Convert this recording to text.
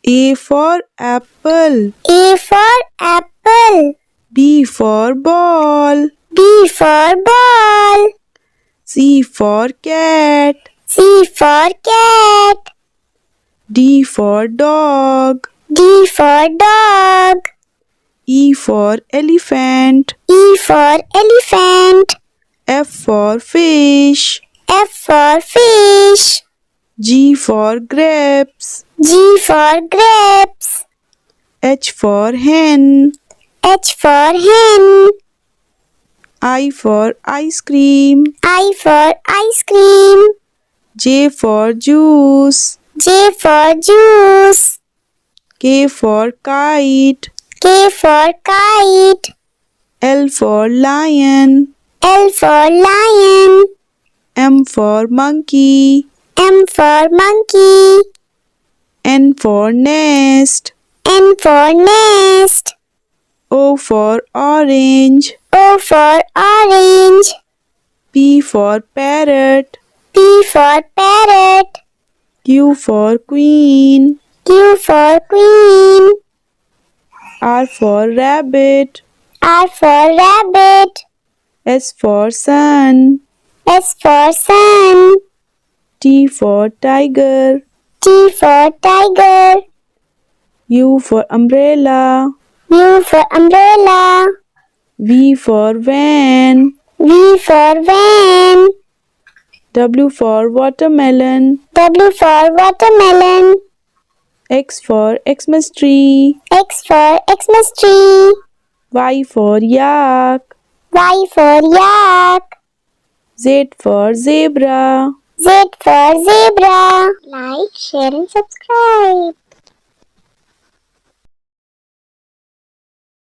A for apple. A for apple. B for ball. B for ball. C for cat. C for cat. D for dog. D for dog. E for elephant. E for elephant. F for fish. F for fish. G for grapes. G for grapes. H for hen. H for hen. I for ice cream. I for ice cream. J for juice. J for juice. K for kite. K for kite. L for lion. L for lion. M for monkey. M for monkey. N for nest. N for nest. O for orange. O for orange. P for parrot. P for parrot. Q for queen. Q for queen. R for rabbit. R for rabbit. S for sun. S for sun. T for tiger. T for tiger. U for umbrella. U for umbrella. V for van. V for van. W for watermelon. W for watermelon. X for Xmas tree. X for Xmas tree. Y for yak. Y for yak. Z for zebra. Z for zebra. Like, share and subscribe.